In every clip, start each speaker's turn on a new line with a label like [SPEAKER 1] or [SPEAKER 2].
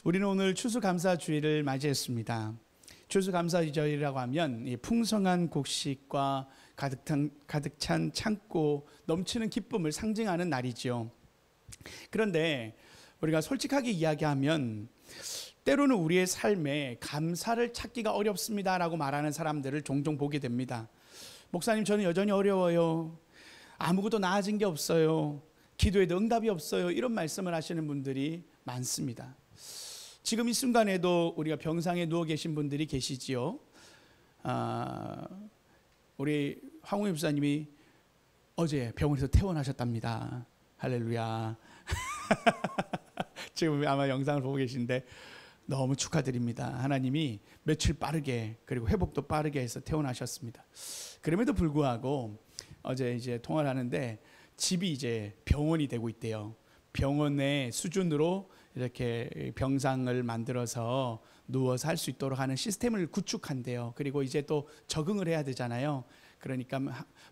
[SPEAKER 1] 우리는 오늘 추수감사주일을 맞이했습니다. 추수감사주일이라고 하면 이 풍성한 곡식과 가득 찬 창고 넘치는 기쁨을 상징하는 날이죠. 그런데 우리가 솔직하게 이야기하면 때로는 우리의 삶에 감사를 찾기가 어렵습니다라고 말하는 사람들을 종종 보게 됩니다. 목사님, 저는 여전히 어려워요. 아무것도 나아진 게 없어요. 기도에도 응답이 없어요. 이런 말씀을 하시는 분들이 많습니다. 지금 이 순간에도 우리가 병상에 누워 계신 분들이 계시지요. 우리 황우희 목사님이 어제 병원에서 퇴원하셨답니다. 할렐루야. 지금 아마 영상을 보고 계신데 너무 축하드립니다. 하나님이 며칠 빠르게 그리고 회복도 빠르게 해서 퇴원하셨습니다. 그럼에도 불구하고 어제 이제 통화를 하는데 집이 이제 병원이 되고 있대요. 병원의 수준으로 이렇게 병상을 만들어서 누워서 할 수 있도록 하는 시스템을 구축한대요. 그리고 이제 또 적응을 해야 되잖아요. 그러니까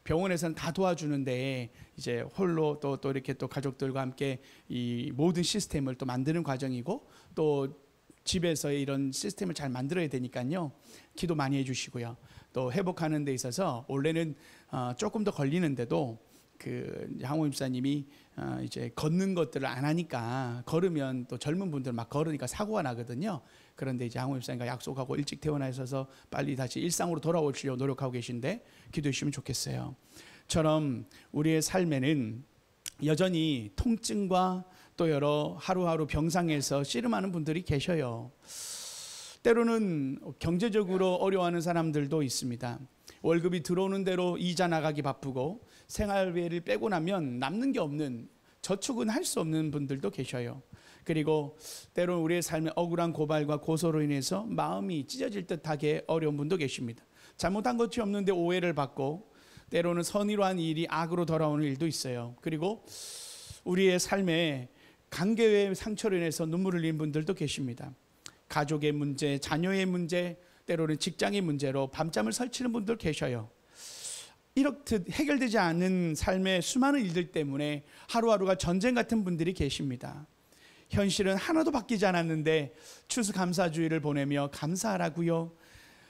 [SPEAKER 1] 병원에서는 다 도와주는데 이제 홀로 또 이렇게 또 가족들과 함께 이 모든 시스템을 또 만드는 과정이고, 또 집에서의 이런 시스템을 잘 만들어야 되니까요. 기도 많이 해주시고요. 또 회복하는 데 있어서 원래는 조금 더 걸리는데도 황호 집사님이 이제 걷는 것들을 안 하니까, 걸으면 또 젊은 분들 막 걸으니까 사고가 나거든요. 그런데 이제 황호 집사님과 약속하고 일찍 퇴원하셔서 빨리 다시 일상으로 돌아오시려고 노력하고 계신데 기도해 주시면 좋겠어요. 처럼 우리의 삶에는 여전히 통증과 또 여러 하루하루 병상에서 씨름하는 분들이 계셔요. 때로는 경제적으로 어려워하는 사람들도 있습니다. 월급이 들어오는 대로 이자 나가기 바쁘고 생활비를 빼고 나면 남는 게 없는, 저축은 할 수 없는 분들도 계셔요. 그리고 때로는 우리의 삶에 억울한 고발과 고소로 인해서 마음이 찢어질 듯하게 어려운 분도 계십니다. 잘못한 것이 없는데 오해를 받고, 때로는 선의로 한 일이 악으로 돌아오는 일도 있어요. 그리고 우리의 삶에 관계의 상처로 인해서 눈물을 흘리는 분들도 계십니다. 가족의 문제, 자녀의 문제, 때로는 직장의 문제로 밤잠을 설치는 분들 계셔요. 이렇듯 해결되지 않은 삶의 수많은 일들 때문에 하루하루가 전쟁 같은 분들이 계십니다. 현실은 하나도 바뀌지 않았는데 추수감사주의를 보내며 감사하라고요.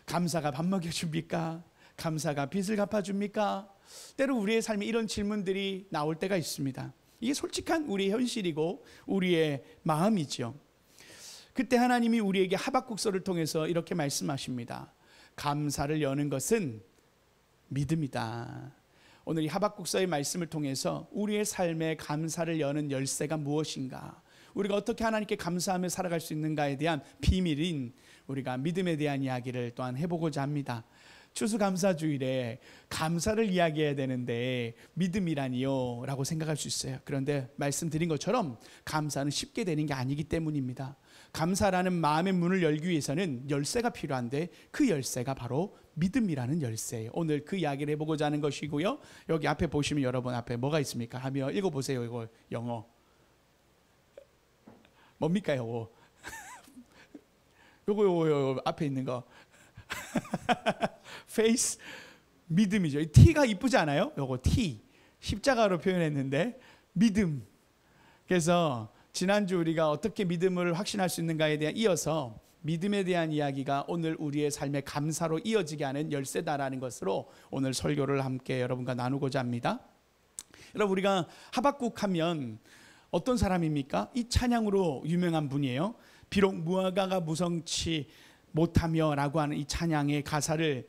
[SPEAKER 1] 감사가 밥 먹여줍니까? 감사가 빚을 갚아줍니까? 때로 우리의 삶에 이런 질문들이 나올 때가 있습니다. 이게 솔직한 우리의 현실이고 우리의 마음이죠. 그때 하나님이 우리에게 하박국서를 통해서 이렇게 말씀하십니다. 감사를 여는 것은 믿음이다. 오늘 이 하박국서의 말씀을 통해서 우리의 삶에 감사를 여는 열쇠가 무엇인가, 우리가 어떻게 하나님께 감사하며 살아갈 수 있는가에 대한 비밀인 우리가 믿음에 대한 이야기를 또한 해보고자 합니다. 추수감사주일에 감사를 이야기해야 되는데 믿음이라니요 라고 생각할 수 있어요. 그런데 말씀드린 것처럼 감사는 쉽게 되는 게 아니기 때문입니다. 감사라는 마음의 문을 열기 위해서는 열쇠가 필요한데 그 열쇠가 바로 믿음이라는 열쇠예요. 오늘 그 이야기를 해보고자 하는 것이고요. 여기 앞에 보시면 여러분 앞에 뭐가 있습니까? 하며 읽어보세요. 이거 영어 뭡니까? 요거 요거 앞에 있는 거 페이스, 믿음이죠. 이 T가 이쁘지 않아요? 요거 T 십자가로 표현했는데 믿음. 그래서 지난주 우리가 어떻게 믿음을 확신할 수 있는가에 대한 이어서 믿음에 대한 이야기가 오늘 우리의 삶의 감사로 이어지게 하는 열쇠다라는 것으로 오늘 설교를 함께 여러분과 나누고자 합니다. 여러분, 우리가 하박국 하면 어떤 사람입니까? 이 찬양으로 유명한 분이에요. 비록 무화과가 무성치 못하며 라고 하는 이 찬양의 가사를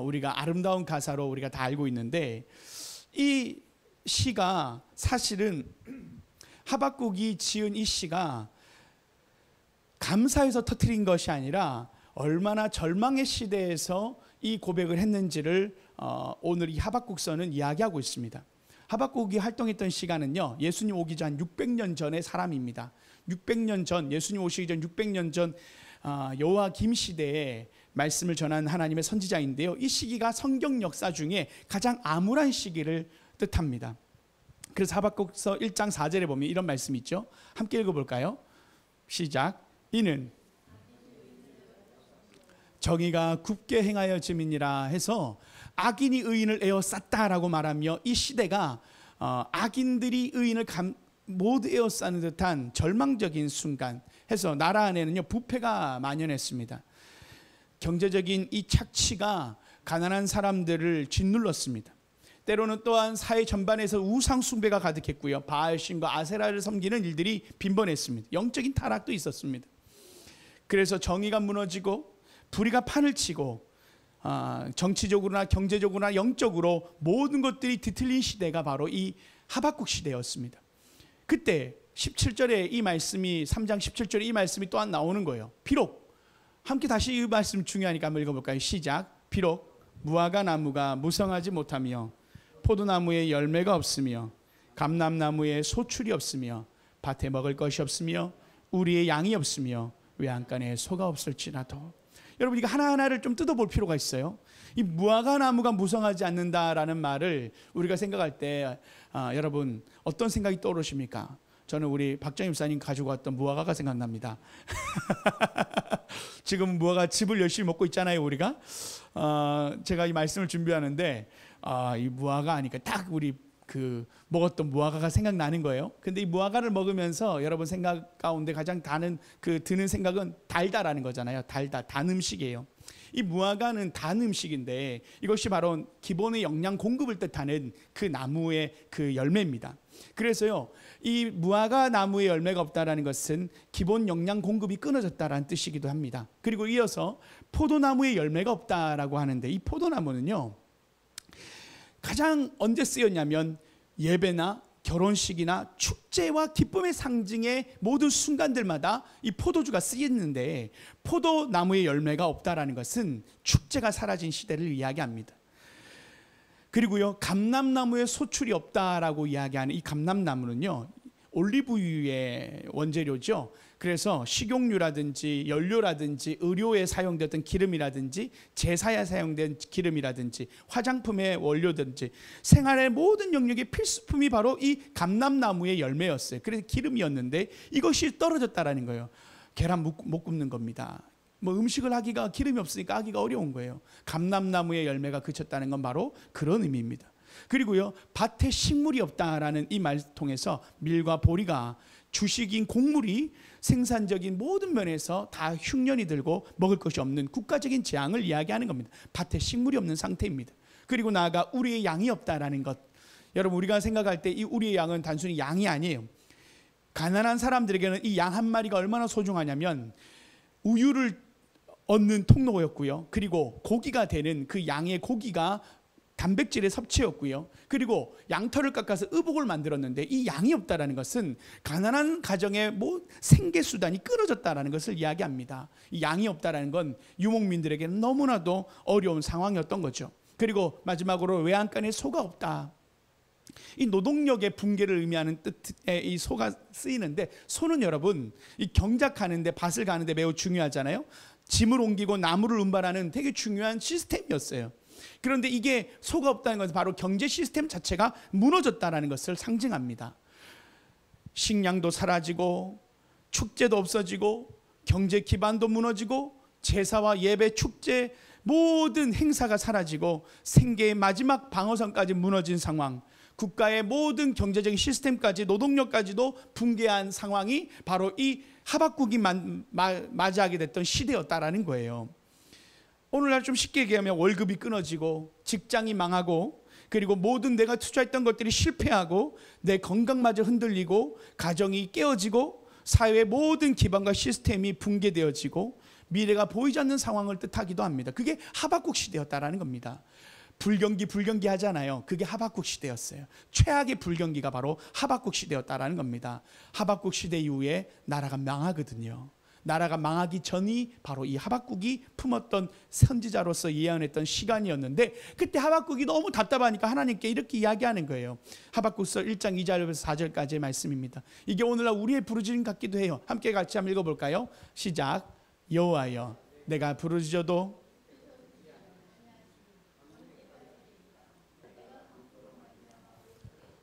[SPEAKER 1] 우리가 아름다운 가사로 우리가 다 알고 있는데, 이 시가 사실은 하박국이 지은 이 시가 감사해서 터뜨린 것이 아니라 얼마나 절망의 시대에서 이 고백을 했는지를 오늘 이 하박국서는 이야기하고 있습니다. 하박국이 활동했던 시간은요, 예수님 오기 전 600년 전의 사람입니다. 600년 전, 예수님 오시기 전 600년 전 여호와김 시대에 말씀을 전한 하나님의 선지자인데요, 이 시기가 성경 역사 중에 가장 암울한 시기를 뜻합니다. 그래서 하박국서 1장 4절에 보면 이런 말씀이 있죠. 함께 읽어볼까요? 시작. 이는 정의가 굽게 행하여짐이니라 해서 악인이 의인을 에워쌌다라고 말하며, 이 시대가 악인들이 의인을 못 에워싸는 듯한 절망적인 순간 해서 나라 안에는요 부패가 만연했습니다. 경제적인 이 착취가 가난한 사람들을 짓눌렀습니다. 때로는 또한 사회 전반에서 우상 숭배가 가득했고요, 바알신과 아세라를 섬기는 일들이 빈번했습니다. 영적인 타락도 있었습니다. 그래서 정의가 무너지고 불의가 판을 치고 정치적으로나 경제적으로나 영적으로 모든 것들이 뒤틀린 시대가 바로 이 하박국 시대였습니다. 그때 17절에 이 말씀이 3장 17절에 이 말씀이 또한 나오는 거예요. 비록 함께 다시 이 말씀 중요하니까 한번 읽어볼까요? 시작. 비록 무화과 나무가 무성하지 못하며 포도나무에 열매가 없으며 감람나무에 소출이 없으며 밭에 먹을 것이 없으며 우리의 양이 없으며 외양간에 소가 없을지라도. 여러분 이거 하나하나를 좀 뜯어볼 필요가 있어요. 이 무화과 나무가 무성하지 않는다라는 말을 우리가 생각할 때 여러분 어떤 생각이 떠오르십니까? 저는 우리 박정희 목사님 가지고 왔던 무화과가 생각납니다. 지금 무화과 즙을 열심히 먹고 있잖아요 우리가. 제가 이 말씀을 준비하는데 이 무화과 하니까 딱 우리 그 먹었던 무화과가 생각나는 거예요. 근데 이 무화과를 먹으면서 여러분 생각 가운데 가장 드는 생각은 달다라는 거잖아요. 단 음식이에요. 이 무화과는 단 음식인데 이것이 바로 기본의 영양 공급을 뜻하는 그 나무의 그 열매입니다. 그래서요 이 무화과 나무의 열매가 없다라는 것은 기본 영양 공급이 끊어졌다라는 뜻이기도 합니다. 그리고 이어서 포도나무의 열매가 없다라고 하는데 이 포도나무는요 가장 언제 쓰였냐면 예배나 결혼식이나 축제와 기쁨의 상징의 모든 순간들마다 이 포도주가 쓰였는데 포도나무의 열매가 없다라는 것은 축제가 사라진 시대를 이야기합니다. 그리고요 감람나무의 소출이 없다라고 이야기하는 이 감람나무는요 올리브유의 원재료죠. 그래서 식용유라든지 연료라든지 의료에 사용됐던 기름이라든지 제사에 사용된 기름이라든지 화장품의 원료든지 생활의 모든 영역의 필수품이 바로 이 감람나무의 열매였어요. 그래서 기름이었는데 이것이 떨어졌다라는 거예요. 계란 못 굽는 겁니다. 뭐 음식을 하기가 기름이 없으니까 하기가 어려운 거예요. 감람나무의 열매가 그쳤다는 건 바로 그런 의미입니다. 그리고요 밭에 식물이 없다라는 이 말 통해서 밀과 보리가 주식인 곡물이 생산적인 모든 면에서 다 흉년이 들고 먹을 것이 없는 국가적인 재앙을 이야기하는 겁니다. 밭에 식물이 없는 상태입니다. 그리고 나아가 우리의 양이 없다라는 것. 여러분 우리가 생각할 때 이 우리의 양은 단순히 양이 아니에요. 가난한 사람들에게는 이 양 한 마리가 얼마나 소중하냐면 우유를 얻는 통로였고요. 그리고 고기가 되는 그 양의 고기가 단백질의 섭취였고요. 그리고 양털을 깎아서 의복을 만들었는데 이 양이 없다라는 것은 가난한 가정의 생계 수단이 끊어졌다라는 것을 이야기합니다. 이 양이 없다라는 건 유목민들에게는 너무나도 어려운 상황이었던 거죠. 그리고 마지막으로 외양간에 소가 없다. 이 노동력의 붕괴를 의미하는 뜻의 이 소가 쓰이는데 소는 여러분 이 경작하는데 밭을 가는데 매우 중요하잖아요. 짐을 옮기고 나무를 운반하는 되게 중요한 시스템이었어요. 그런데 이게 소가 없다는 것은 바로 경제 시스템 자체가 무너졌다는 것을 상징합니다. 식량도 사라지고 축제도 없어지고 경제 기반도 무너지고 제사와 예배, 축제 모든 행사가 사라지고 생계의 마지막 방어선까지 무너진 상황, 국가의 모든 경제적인 시스템까지 노동력까지도 붕괴한 상황이 바로 이 하박국이 맞이하게 됐던 시대였다라는 거예요. 오늘날 좀 쉽게 얘기하면 월급이 끊어지고 직장이 망하고 그리고 모든 내가 투자했던 것들이 실패하고 내 건강마저 흔들리고 가정이 깨어지고 사회의 모든 기반과 시스템이 붕괴되어지고 미래가 보이지 않는 상황을 뜻하기도 합니다. 그게 하박국 시대였다라는 겁니다. 불경기 하잖아요. 그게 하박국 시대였어요. 최악의 불경기가 바로 하박국 시대였다라는 겁니다. 하박국 시대 이후에 나라가 망하거든요. 나라가 망하기 전이 바로 이 하박국이 품었던 선지자로서 예언했던 시간이었는데 그때 하박국이 너무 답답하니까 하나님께 이렇게 이야기하는 거예요. 하박국서 1장 2절에서 4절까지의 말씀입니다. 이게 오늘날 우리의 부르짖음 같기도 해요. 함께 같이 한번 읽어볼까요? 시작. 여호와여 내가 부르짖어도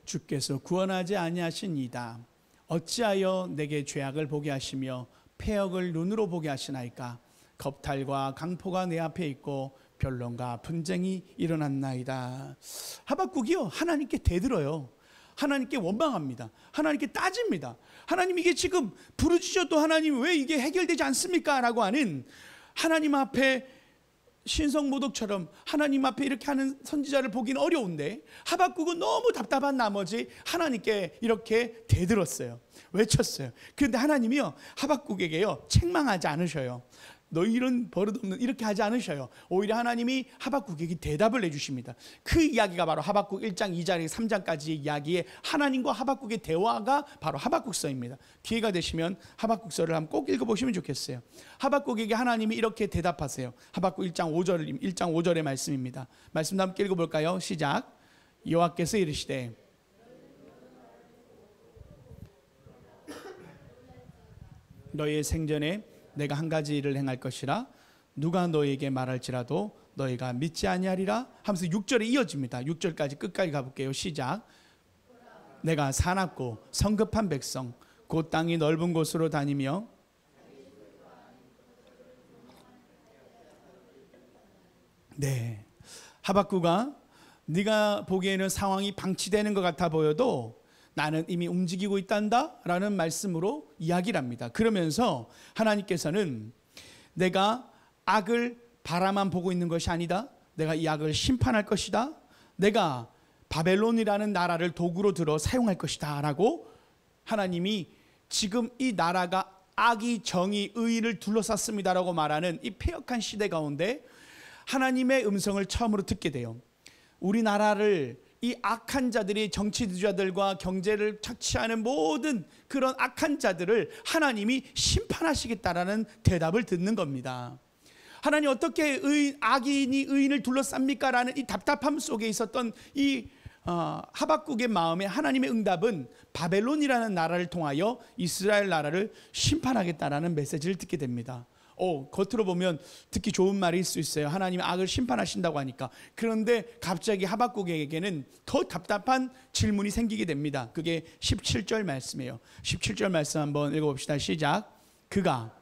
[SPEAKER 1] 주께서 구원하지 아니하시니이다. 어찌하여 내게 죄악을 보게 하시며 폐역을 눈으로 보게 하시나이까. 겁탈과 강포가 내 앞에 있고 변론과 분쟁이 일어났나이다. 하박국이요 하나님께 대들어요. 하나님께 원망합니다. 하나님께 따집니다. 하나님 이게 지금 부르짖어도 하나님 왜 이게 해결되지 않습니까? 라고 하는 하나님 앞에 신성모독처럼 하나님 앞에 이렇게 하는 선지자를 보기는 어려운데 하박국은 너무 답답한 나머지 하나님께 이렇게 대들었어요. 외쳤어요. 그런데 하나님이요 하박국에게요 책망하지 않으셔요. 너희 이런 버릇없는 이렇게 하지 않으셔요. 오히려 하나님이 하박국에게 대답을 해주십니다. 그 이야기가 바로 하박국 1장 2장 3장까지의 이야기에 하나님과 하박국의 대화가 바로 하박국서입니다. 기회가 되시면 하박국서를 한번 꼭 읽어보시면 좋겠어요. 하박국에게 하나님이 이렇게 대답하세요. 하박국 1장 5절의 말씀입니다. 말씀 함께 읽어볼까요? 시작. 여호와께서 이르시되 너희의 생전에 내가 한 가지 일을 행할 것이라 누가 너희에게 말할지라도 너희가 믿지 아니하리라 하면서 6절에 이어집니다. 6절까지 끝까지 가볼게요. 시작. 내가 사납고 성급한 백성 곧 땅이 넓은 곳으로 다니며 네, 하박국아 네가 보기에는 상황이 방치되는 것 같아 보여도 나는 이미 움직이고 있단다 라는 말씀으로 이야기를 합니다. 그러면서 하나님께서는 내가 악을 바라만 보고 있는 것이 아니다. 내가 이 악을 심판할 것이다. 내가 바벨론이라는 나라를 도구로 들어 사용할 것이다 라고 하나님이 지금 이 나라가 악이 정의 의를 둘러쌌습니다 라고 말하는 이 패역한 시대 가운데 하나님의 음성을 처음으로 듣게 돼요. 우리나라를 이 악한 자들이 정치주자들과 경제를 착취하는 모든 그런 악한 자들을 하나님이 심판하시겠다라는 대답을 듣는 겁니다. 하나님 어떻게 악인이 의인을 둘러쌉니까? 라는 이 답답함 속에 있었던 이 하박국의 마음에 하나님의 응답은 바벨론이라는 나라를 통하여 이스라엘 나라를 심판하겠다라는 메시지를 듣게 됩니다. 겉으로 보면 듣기 좋은 말일 수 있어요. 하나님이 악을 심판하신다고 하니까. 그런데 갑자기 하박국에게는 더 답답한 질문이 생기게 됩니다. 그게 17절 말씀이에요. 17절 말씀 한번 읽어봅시다. 시작. 그가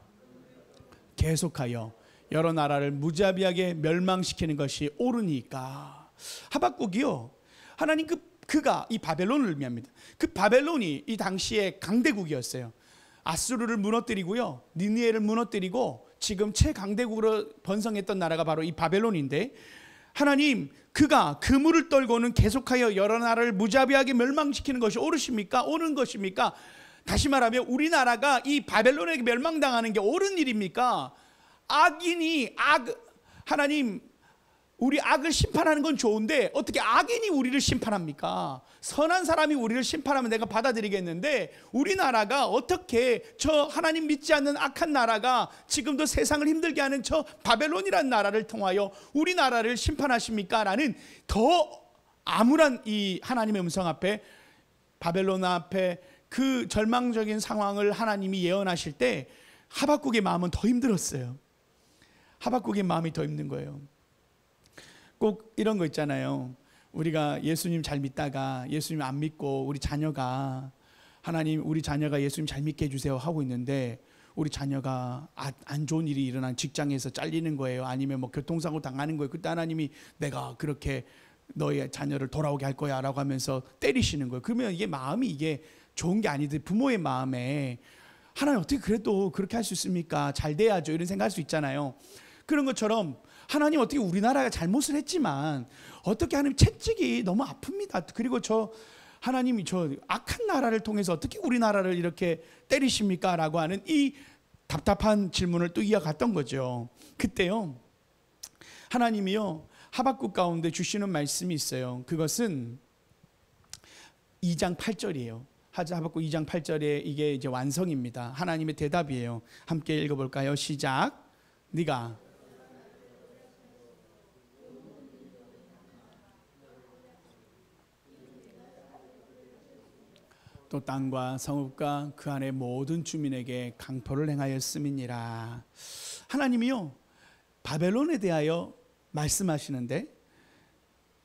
[SPEAKER 1] 계속하여 여러 나라를 무자비하게 멸망시키는 것이 옳으니까. 하박국이요 하나님 그가 이 바벨론을 의미합니다. 그 바벨론이 이 당시에 강대국이었어요. 아수르를 무너뜨리고요 니느웨를 무너뜨리고 지금 최강대국으로 번성했던 나라가 바로 이 바벨론인데 하나님 그가 그물을 떨고는 계속하여 여러 나라를 무자비하게 멸망시키는 것이 옳으십니까? 옳은 것입니까? 다시 말하면 우리나라가 이 바벨론에게 멸망당하는 게 옳은 일입니까? 하나님 우리 악을 심판하는 건 좋은데 어떻게 악인이 우리를 심판합니까? 선한 사람이 우리를 심판하면 내가 받아들이겠는데 우리나라가 어떻게 저 하나님 믿지 않는 악한 나라가 지금도 세상을 힘들게 하는 저 바벨론이라는 나라를 통하여 우리나라를 심판하십니까? 라는 더 암울한 이 하나님의 음성 앞에 바벨론 앞에 그 절망적인 상황을 하나님이 예언하실 때 하박국의 마음은 더 힘들었어요. 하박국의 마음이 더 힘든 거예요. 꼭 이런 거 있잖아요. 우리가 예수님 잘 믿다가 예수님 안 믿고 우리 자녀가 하나님 우리 자녀가 예수님 잘 믿게 해주세요 하고 있는데 우리 자녀가 안 좋은 일이 일어난 직장에서 잘리는 거예요. 아니면 뭐 교통사고 당하는 거예요. 그때 하나님이 내가 그렇게 너의 자녀를 돌아오게 할 거야 라고 하면서 때리시는 거예요. 그러면 이게 마음이 이게 좋은 게 아니듯 부모의 마음에 하나님 어떻게 그래도 그렇게 할 수 있습니까? 잘 돼야죠 이런 생각할 수 있잖아요. 그런 것처럼 하나님 어떻게 우리나라가 잘못을 했지만 어떻게 하나님 채찍이 너무 아픕니다. 그리고 하나님이 저 악한 나라를 통해서 어떻게 우리나라를 이렇게 때리십니까? 라고 하는 이 답답한 질문을 또 이어갔던 거죠. 그때요 하나님이요 하박국 가운데 주시는 말씀이 있어요. 그것은 2장 8절이에요. 하박국 2장 8절에 이게 이제 완성입니다. 하나님의 대답이에요. 함께 읽어볼까요? 시작. 네가 또 땅과 성읍과 그 안에 모든 주민에게 강포를 행하였음이니라. 하나님이요 바벨론에 대하여 말씀하시는데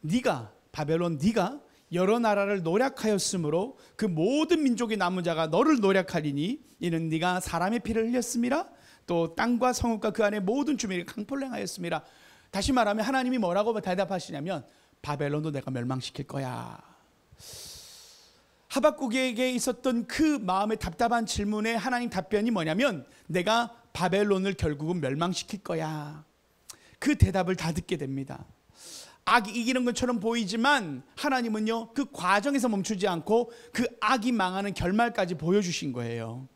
[SPEAKER 1] 네가 바벨론 네가 여러 나라를 노략하였으므로 그 모든 민족의 남은 자가 너를 노략하리니 이는 네가 사람의 피를 흘렸음이라. 또 땅과 성읍과 그 안에 모든 주민에게 강포를 행하였음이라. 다시 말하면 하나님이 뭐라고 대답하시냐면 바벨론도 내가 멸망시킬 거야. 하박국에게 있었던 그 마음의 답답한 질문에 하나님 답변이 뭐냐면 내가 바벨론을 결국은 멸망시킬 거야. 그 대답을 다 듣게 됩니다. 악이 이기는 것처럼 보이지만 하나님은요 그 과정에서 멈추지 않고 그 악이 망하는 결말까지 보여주신 거예요.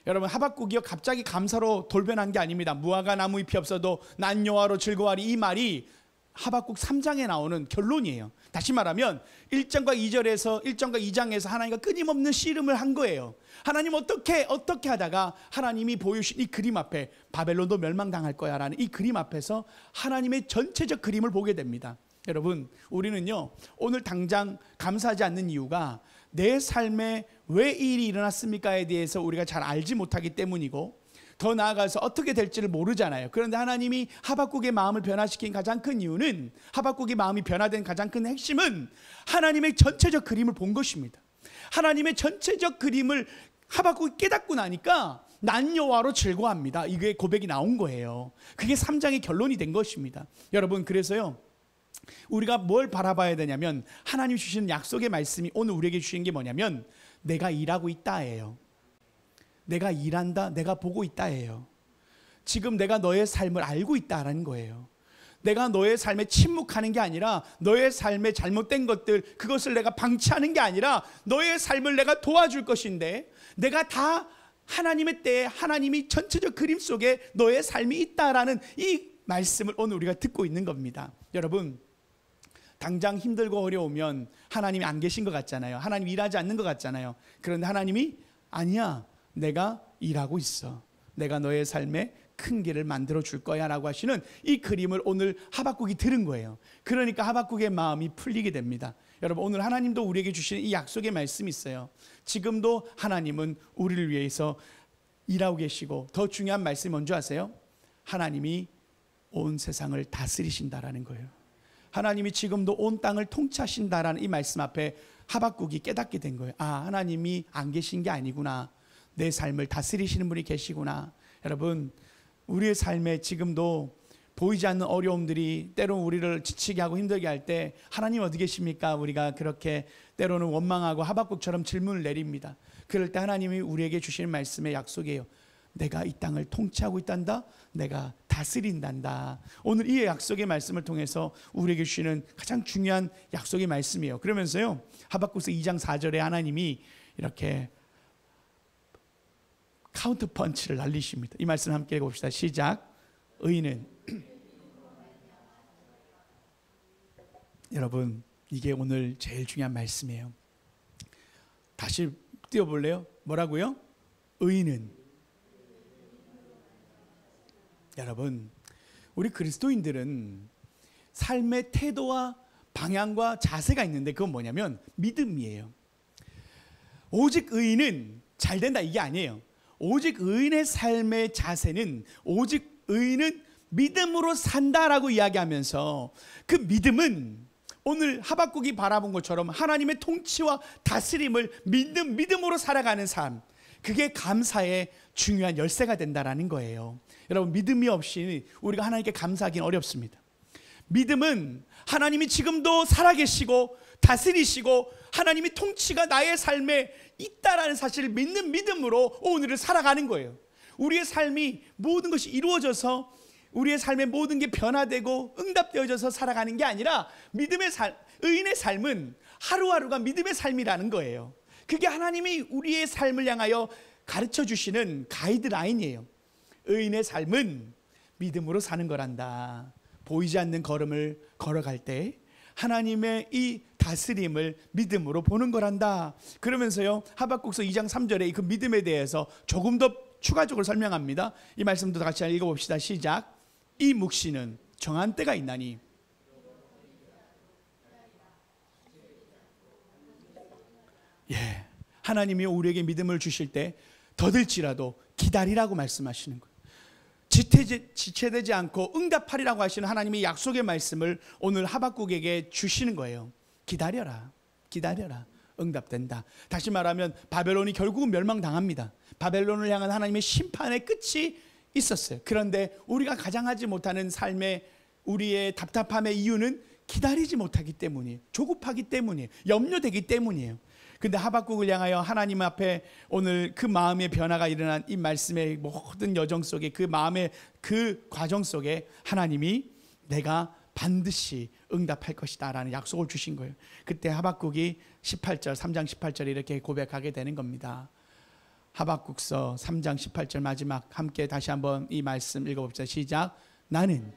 [SPEAKER 1] 여러분, 하박국이요 갑자기 감사로 돌변한 게 아닙니다. 무화과 나무 잎이 없어도 난 여호와로 즐거워하리, 이 말이 하박국 3장에 나오는 결론이에요. 다시 말하면 1장과 2장에서 하나님과 끊임없는 씨름을 한 거예요. 하나님 어떻게 하다가 하나님이 보여주신 이 그림 앞에 바벨론도 멸망당할 거야 라는 이 그림 앞에서 하나님의 전체적 그림을 보게 됩니다. 여러분, 우리는요 오늘 당장 감사하지 않는 이유가 내 삶에 왜 이 일이 일어났습니까에 대해서 우리가 잘 알지 못하기 때문이고, 더 나아가서 어떻게 될지를 모르잖아요. 그런데 하나님이 하박국의 마음을 변화시킨 가장 큰 이유는, 하박국의 마음이 변화된 가장 큰 핵심은 하나님의 전체적 그림을 본 것입니다. 하나님의 전체적 그림을 하박국이 깨닫고 나니까 난 여호와로 즐거워합니다. 이게 고백이 나온 거예요. 그게 3장의 결론이 된 것입니다. 여러분, 그래서요 우리가 뭘 바라봐야 되냐면 하나님 주시는 약속의 말씀이 오늘 우리에게 주신 게 뭐냐면 내가 일하고 있다예요. 내가 일한다, 내가 보고 있다예요. 지금 내가 너의 삶을 알고 있다라는 거예요. 내가 너의 삶에 침묵하는 게 아니라 너의 삶에 잘못된 것들, 그것을 내가 방치하는 게 아니라 너의 삶을 내가 도와줄 것인데, 내가 다 하나님의 때에 하나님이 전체적 그림 속에 너의 삶이 있다라는 이 말씀을 오늘 우리가 듣고 있는 겁니다. 여러분, 당장 힘들고 어려우면 하나님이 안 계신 것 같잖아요. 하나님 일하지 않는 것 같잖아요. 그런데 하나님이 아니야, 내가 일하고 있어. 내가 너의 삶에 큰 길을 만들어 줄 거야 라고 하시는 이 그림을 오늘 하박국이 들은 거예요. 그러니까 하박국의 마음이 풀리게 됩니다. 여러분, 오늘 하나님도 우리에게 주시는 이 약속의 말씀이 있어요. 지금도 하나님은 우리를 위해서 일하고 계시고, 더 중요한 말씀이 뭔지 아세요? 하나님이 온 세상을 다스리신다라는 거예요. 하나님이 지금도 온 땅을 통치하신다라는 이 말씀 앞에 하박국이 깨닫게 된 거예요. 아, 하나님이 안 계신 게 아니구나. 내 삶을 다스리시는 분이 계시구나. 여러분, 우리의 삶에 지금도 보이지 않는 어려움들이 때로는 우리를 지치게 하고 힘들게 할 때 하나님 어디 계십니까? 우리가 그렇게 때로는 원망하고 하박국처럼 질문을 내립니다. 그럴 때 하나님이 우리에게 주시는 말씀의 약속이에요. 내가 이 땅을 통치하고 있단다. 내가 다스린단다. 오늘 이 약속의 말씀을 통해서 우리에게 주시는 가장 중요한 약속의 말씀이에요. 그러면서요 하박국서 2장 4절에 하나님이 이렇게 카운터 펀치를 날리십니다. 이 말씀 함께 읽어봅시다. 시작. 의인은 여러분, 이게 오늘 제일 중요한 말씀이에요. 다시 띄워볼래요? 뭐라고요? 의인은. 여러분, 우리 그리스도인들은 삶의 태도와 방향과 자세가 있는데 그건 뭐냐면 믿음이에요. 오직 의인은 잘 된다 이게 아니에요. 오직 의인의 삶의 자세는, 오직 의인은 믿음으로 산다라고 이야기하면서 그 믿음은 오늘 하박국이 바라본 것처럼 하나님의 통치와 다스림을 믿음으로 살아가는 삶, 그게 감사의 중요한 열쇠가 된다라는 거예요. 여러분, 믿음이 없이 우리가 하나님께 감사하기는 어렵습니다. 믿음은 하나님이 지금도 살아계시고 다스리시고 하나님이 통치가 나의 삶에 있다라는 사실을 믿는 믿음으로 오늘을 살아가는 거예요. 우리의 삶이 모든 것이 이루어져서 우리의 삶의 모든 게 변화되고 응답되어져서 살아가는 게 아니라 의인의 삶은 하루하루가 믿음의 삶이라는 거예요. 그게 하나님이 우리의 삶을 향하여 가르쳐 주시는 가이드라인이에요. 의인의 삶은 믿음으로 사는 거란다. 보이지 않는 걸음을 걸어갈 때 하나님의 이 다스림을 믿음으로 보는 거란다. 그러면서요 하박국서 2장 3절에 그 믿음에 대해서 조금 더 추가적으로 설명합니다. 이 말씀도 같이 읽어봅시다. 시작. 이 묵시는 정한 때가 있나니. 예, 하나님이 우리에게 믿음을 주실 때 더딜지라도 기다리라고 말씀하시는 거예요. 지체되지 않고 응답하리라고 하시는 하나님의 약속의 말씀을 오늘 하박국에게 주시는 거예요. 기다려라, 기다려라, 응답된다. 다시 말하면 바벨론이 결국은 멸망당합니다. 바벨론을 향한 하나님의 심판의 끝이 있었어요. 그런데 우리가 가장 하지 못하는 삶의 우리의 답답함의 이유는 기다리지 못하기 때문이에요. 조급하기 때문이에요. 염려되기 때문이에요. 근데 하박국을 향하여 하나님 앞에 오늘 그 마음의 변화가 일어난 이 말씀의 모든 여정 속에, 그 마음의 그 과정 속에 하나님이 내가 반드시 응답할 것이다 라는 약속을 주신 거예요. 그때 하박국이 18절, 3장 18절에 이렇게 고백하게 되는 겁니다. 하박국서 3장 18절 마지막 함께 다시 한번 이 말씀 읽어봅시다. 시작. 나는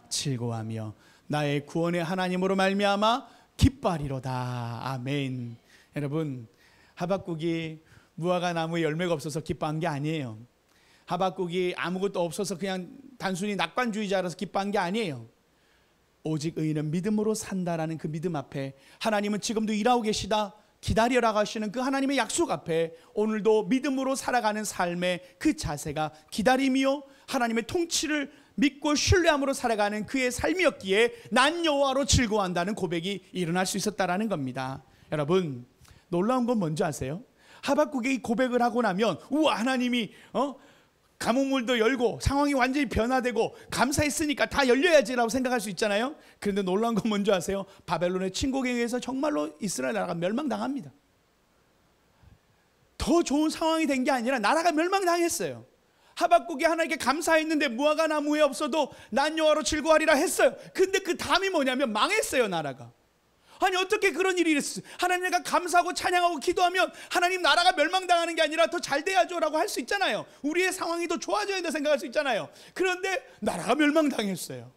[SPEAKER 1] 즐거워하며 나의 구원의 하나님으로 말미암아 기뻐하리로다. 아멘. 여러분, 하박국이 무화과 나무에 열매가 없어서 기뻐한 게 아니에요. 하박국이 아무것도 없어서 그냥 단순히 낙관주의자라서 기뻐한 게 아니에요. 오직 의인은 믿음으로 산다라는 그 믿음 앞에, 하나님은 지금도 일하고 계시다 기다려라 하시는 그 하나님의 약속 앞에 오늘도 믿음으로 살아가는 삶의 그 자세가 기다림이요 하나님의 통치를 믿고 신뢰함으로 살아가는 그의 삶이었기에 난 여호와로 즐거워한다는 고백이 일어날 수 있었다라는 겁니다. 여러분, 놀라운 건 뭔지 아세요? 하박국이 이 고백을 하고 나면 우와, 하나님이 감옥문도 열고 상황이 완전히 변화되고 감사했으니까 다 열려야지라고 생각할 수 있잖아요. 그런데 놀라운 건 뭔지 아세요? 바벨론의 침공에 의해서 정말로 이스라엘 나라가 멸망당합니다. 더 좋은 상황이 된 게 아니라 나라가 멸망당했어요. 하박국이 하나님께 감사했는데 무화과 나무에 없어도 난 여호와로 즐거워하리라 했어요. 근데 그 다음이 뭐냐면 망했어요, 나라가. 아니, 어떻게 그런 일이 있었어요? 하나님, 내가 감사하고 찬양하고 기도하면 하나님 나라가 멸망당하는 게 아니라 더 잘 돼야죠 라고 할 수 있잖아요. 우리의 상황이 더 좋아져야 된다 생각할 수 있잖아요. 그런데 나라가 멸망당했어요.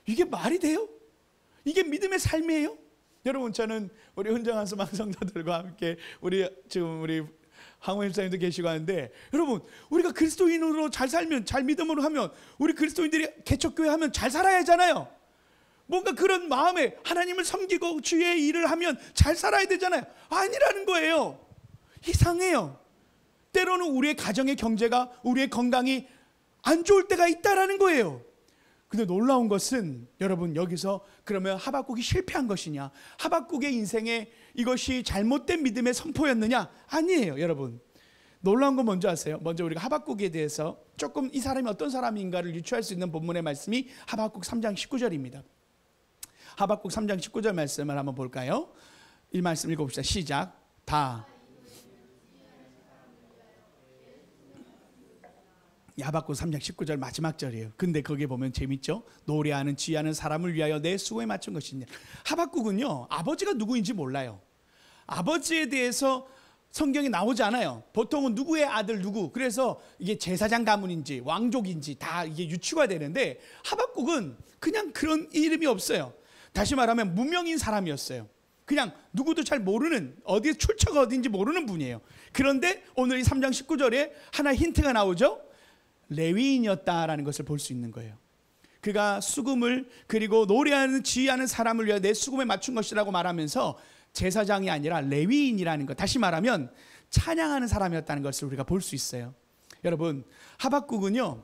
[SPEAKER 1] 이게 말이 돼요? 이게 믿음의 삶이에요? 여러분, 저는 우리 훈장한 소망 성도들과 함께 우리 황호 집사님도 계시고 하는데, 여러분, 우리가 그리스도인으로 잘 살면, 잘 믿음으로 하면, 우리 그리스도인들이 개척교회 하면 잘 살아야 하잖아요. 뭔가 그런 마음에 하나님을 섬기고 주의 일을 하면 잘 살아야 되잖아요. 아니라는 거예요. 이상해요. 때로는 우리의 가정의 경제가, 우리의 건강이 안 좋을 때가 있다라는 거예요. 근데 놀라운 것은 여러분, 여기서 그러면 하박국이 실패한 것이냐, 하박국의 인생에 이것이 잘못된 믿음의 선포였느냐? 아니에요. 여러분, 놀라운 건 뭔지 아세요? 먼저 우리가 하박국에 대해서 조금 이 사람이 어떤 사람인가를 유추할 수 있는 본문의 말씀이 하박국 3장 19절입니다 하박국 3장 19절 말씀을 한번 볼까요? 이 말씀 읽어봅시다. 시작. 하박국 3장 19절 마지막 절이에요. 근데 거기에 보면 재밌죠? 노래하는 지혜하는 사람을 위하여 내 수고에 맞춘 것이냐. 하박국은요, 아버지가 누구인지 몰라요. 아버지에 대해서 성경에 나오지 않아요. 보통은 누구의 아들 누구, 그래서 이게 제사장 가문인지 왕족인지 다 이게 유추가 되는데, 하박국은 그냥 그런 이름이 없어요. 다시 말하면 무명인 사람이었어요. 그냥 누구도 잘 모르는, 어디에 출처가 어딘지 모르는 분이에요. 그런데 오늘 이 3장 19절에 하나의 힌트가 나오죠. 레위인이었다라는 것을 볼 수 있는 거예요. 그가 수금을, 그리고 노래하는 지휘하는 사람을 위하여 내 수금에 맞춘 것이라고 말하면서 제사장이 아니라 레위인이라는 것, 다시 말하면 찬양하는 사람이었다는 것을 우리가 볼 수 있어요. 여러분, 하박국은요,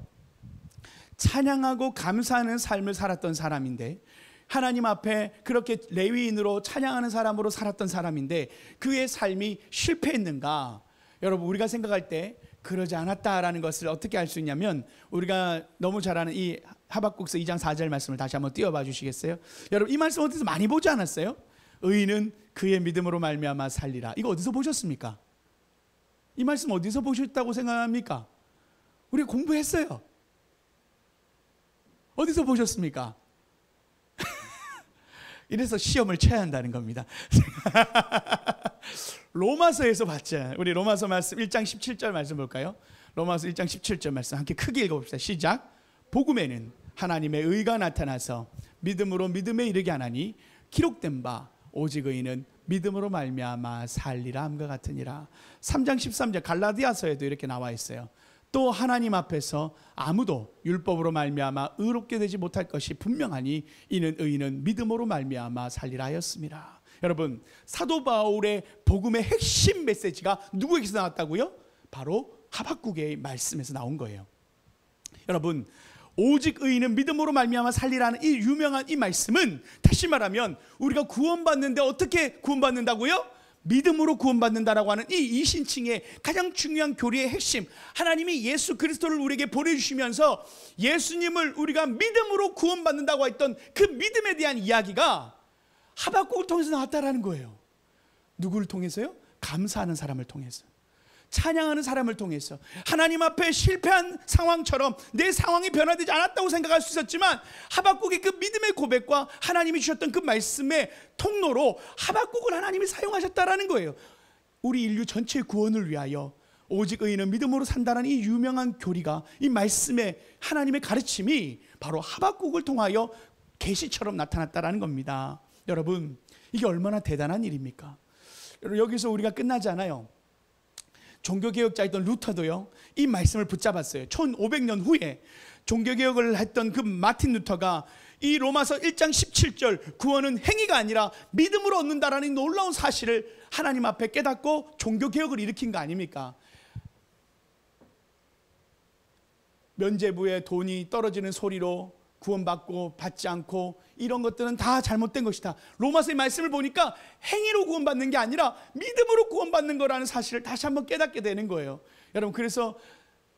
[SPEAKER 1] 찬양하고 감사하는 삶을 살았던 사람인데, 하나님 앞에 그렇게 레위인으로 찬양하는 사람으로 살았던 사람인데, 그의 삶이 실패했는가? 여러분, 우리가 생각할 때 그러지 않았다라는 것을 어떻게 알 수 있냐면, 우리가 너무 잘 아는 이 하박국서 2장 4절 말씀을 다시 한번 띄워봐 주시겠어요? 여러분, 이 말씀 어디서 많이 보지 않았어요? 의인은 그의 믿음으로 말미암아 살리라. 이거 어디서 보셨습니까? 이 말씀 어디서 보셨다고 생각합니까? 우리가 공부했어요. 어디서 보셨습니까? 이래서 시험을 쳐야 한다는 겁니다. 로마서에서 봤죠. 우리 로마서 말씀 1장 17절 말씀 볼까요? 로마서 1장 17절 말씀 함께 크게 읽어봅시다. 시작. 복음에는 하나님의 의가 나타나서 믿음으로 믿음에 이르게 하나니 기록된 바 오직 의인은 믿음으로 말미암아 살리라 함과 같으니라. 3장 13절 갈라디아서에도 이렇게 나와 있어요. 또 하나님 앞에서 아무도 율법으로 말미암아 의롭게 되지 못할 것이 분명하니 이는 의인은 믿음으로 말미암아 살리라 하였습니다. 여러분, 사도 바울의 복음의 핵심 메시지가 누구에게서 나왔다고요? 바로 하박국의 말씀에서 나온 거예요. 여러분, 오직 의인은 믿음으로 말미암아 살리라는 이 유명한 이 말씀은, 다시 말하면 우리가 구원받는데 어떻게 구원받는다고요? 믿음으로 구원받는다라고 하는 이 이신칭의 가장 중요한 교리의 핵심, 하나님이 예수 그리스도를 우리에게 보내주시면서 예수님을 우리가 믿음으로 구원받는다고 했던 그 믿음에 대한 이야기가 하박국을 통해서 나왔다라는 거예요. 누구를 통해서요? 감사하는 사람을 통해서, 찬양하는 사람을 통해서. 하나님 앞에 실패한 상황처럼 내 상황이 변화되지 않았다고 생각할 수 있었지만 하박국의 그 믿음의 고백과 하나님이 주셨던 그 말씀의 통로로 하박국을 하나님이 사용하셨다라는 거예요. 우리 인류 전체의 구원을 위하여 오직 의인은 믿음으로 산다는 이 유명한 교리가, 이 말씀의 하나님의 가르침이 바로 하박국을 통하여 계시처럼 나타났다라는 겁니다. 여러분, 이게 얼마나 대단한 일입니까? 여기서 우리가 끝나지 않아요. 종교개혁자였던 루터도요, 이 말씀을 붙잡았어요. 1500년 후에 종교개혁을 했던 그 마틴 루터가 이 로마서 1장 17절 구원은 행위가 아니라 믿음으로 얻는다라는 놀라운 사실을 하나님 앞에 깨닫고 종교개혁을 일으킨 거 아닙니까? 면죄부에 돈이 떨어지는 소리로 구원받고 받지 않고 이런 것들은 다 잘못된 것이다. 로마서의 말씀을 보니까 행위로 구원받는 게 아니라 믿음으로 구원받는 거라는 사실을 다시 한번 깨닫게 되는 거예요. 여러분, 그래서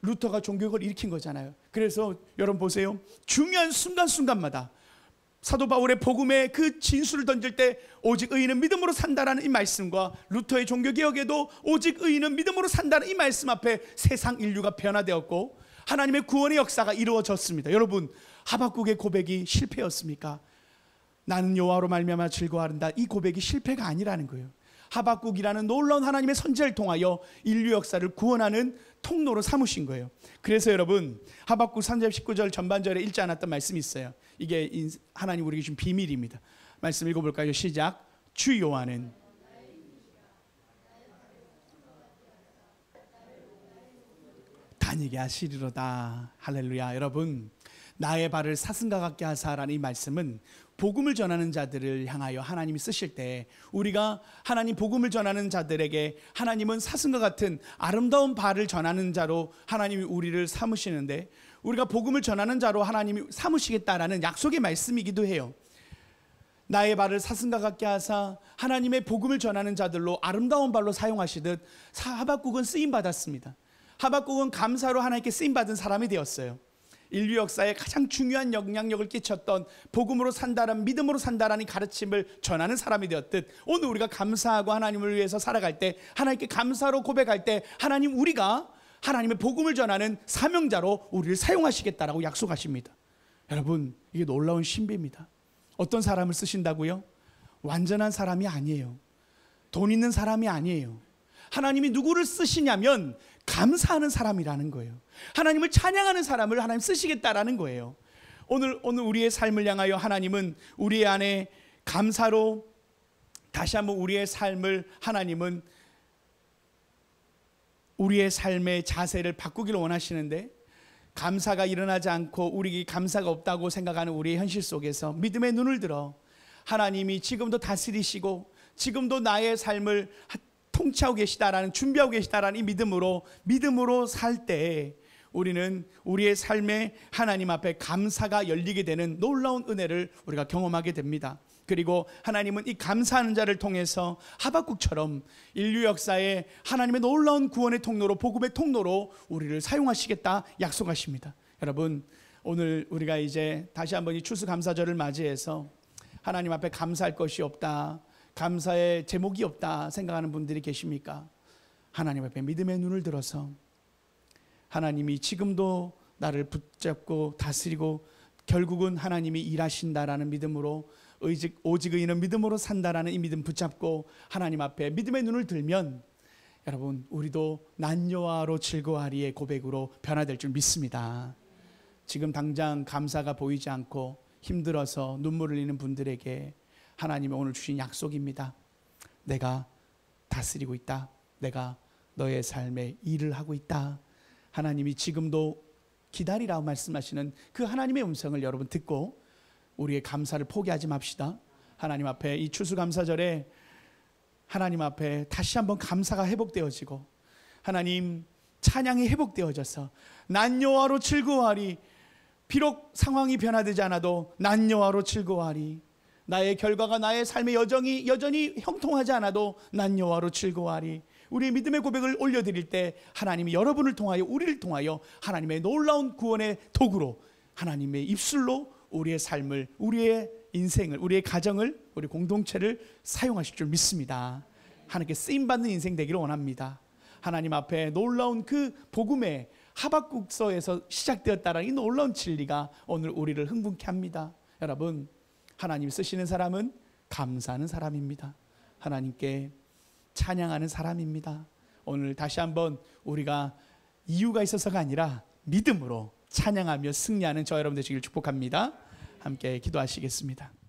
[SPEAKER 1] 루터가 종교개혁을 일으킨 거잖아요. 그래서 여러분 보세요. 중요한 순간순간마다 사도 바울의 복음의 그 진수를 던질 때 오직 의인은 믿음으로 산다라는 이 말씀과 루터의 종교개혁에도 오직 의인은 믿음으로 산다는 이 말씀 앞에 세상 인류가 변화되었고 하나님의 구원의 역사가 이루어졌습니다. 여러분, 하박국의 고백이 실패였습니까? 나는 여호와로 말미암아 즐거워한다, 이 고백이 실패가 아니라는 거예요. 하박국이라는 놀라운 하나님의 선지자를 통하여 인류 역사를 구원하는 통로로 삼으신 거예요. 그래서 여러분, 하박국 3장 19절 전반절에 읽지 않았던 말씀이 있어요. 이게 하나님 우리에게 준 비밀입니다. 말씀 읽어볼까요? 시작. 주 여호와는 다니게 하시리로다. 할렐루야. 여러분, 나의 발을 사슴과 같게 하사라는 이 말씀은 복음을 전하는 자들을 향하여 하나님이 쓰실 때, 우리가 하나님 복음을 전하는 자들에게 하나님은 사슴과 같은 아름다운 발을 전하는 자로 하나님이 우리를 삼으시는데, 우리가 복음을 전하는 자로 하나님이 삼으시겠다라는 약속의 말씀이기도 해요. 나의 발을 사슴과 같게 하사 하나님의 복음을 전하는 자들로 아름다운 발로 사용하시듯 하박국은 쓰임받았습니다. 하박국은 감사로 하나님께 쓰임받은 사람이 되었어요. 인류 역사에 가장 중요한 영향력을 끼쳤던 복음으로 산다란, 믿음으로 산다라는 가르침을 전하는 사람이 되었듯, 오늘 우리가 감사하고 하나님을 위해서 살아갈 때, 하나님께 감사로 고백할 때 하나님, 우리가 하나님의 복음을 전하는 사명자로 우리를 사용하시겠다라고 약속하십니다. 여러분, 이게 놀라운 신비입니다. 어떤 사람을 쓰신다고요? 완전한 사람이 아니에요. 돈 있는 사람이 아니에요. 하나님이 누구를 쓰시냐면 감사하는 사람이라는 거예요. 하나님을 찬양하는 사람을 하나님 쓰시겠다라는 거예요. 오늘 우리의 삶을 향하여 하나님은 우리 안에 감사로 다시 한번 우리의 삶을, 하나님은 우리의 삶의 자세를 바꾸기를 원하시는데, 감사가 일어나지 않고 우리 감사가 없다고 생각하는 우리의 현실 속에서 믿음의 눈을 들어 하나님이 지금도 다스리시고 지금도 나의 삶을 통치하고 계시다라는, 준비하고 계시다라는 이 믿음으로 살 때 우리는 우리의 삶에 하나님 앞에 감사가 열리게 되는 놀라운 은혜를 우리가 경험하게 됩니다. 그리고 하나님은 이 감사하는 자를 통해서 하박국처럼 인류 역사에 하나님의 놀라운 구원의 통로로, 복음의 통로로 우리를 사용하시겠다 약속하십니다. 여러분, 오늘 우리가 이제 다시 한번 이 추수감사절을 맞이해서 하나님 앞에 감사할 것이 없다, 감사의 제목이 없다 생각하는 분들이 계십니까? 하나님 앞에 믿음의 눈을 들어서 하나님이 지금도 나를 붙잡고 다스리고 결국은 하나님이 일하신다라는 믿음으로, 오직 의인은 믿음으로 산다라는 이 믿음 붙잡고 하나님 앞에 믿음의 눈을 들면, 여러분, 우리도 난 여호와로 즐거워하리의 고백으로 변화될 줄 믿습니다. 지금 당장 감사가 보이지 않고 힘들어서 눈물 흘리는 분들에게 하나님이 오늘 주신 약속입니다. 내가 다스리고 있다. 내가 너의 삶에 일을 하고 있다. 하나님이 지금도 기다리라고 말씀하시는 그 하나님의 음성을 여러분 듣고 우리의 감사를 포기하지 맙시다. 하나님 앞에 이 추수감사절에 하나님 앞에 다시 한번 감사가 회복되어지고 하나님 찬양이 회복되어져서 난 여호와로 즐거워하리. 비록 상황이 변화되지 않아도 난 여호와로 즐거워하리. 나의 결과가, 나의 삶의 여전히 형통하지 않아도 난 여호와로 즐거워하리. 우리의 믿음의 고백을 올려드릴 때 하나님이 여러분을 통하여, 우리를 통하여 하나님의 놀라운 구원의 도구로, 하나님의 입술로 우리의 삶을, 우리의 인생을, 우리의 가정을, 우리 공동체를 사용하실 줄 믿습니다. 하나님께 쓰임 받는 인생 되기를 원합니다. 하나님 앞에 놀라운 그 복음의 하박국서에서 시작되었다라는 이 놀라운 진리가 오늘 우리를 흥분케 합니다. 여러분, 하나님 쓰시는 사람은 감사하는 사람입니다. 하나님께 찬양하는 사람입니다. 오늘 다시 한번 우리가 이유가 있어서가 아니라 믿음으로 찬양하며 승리하는 저 여러분 되시길 축복합니다. 함께 기도하시겠습니다.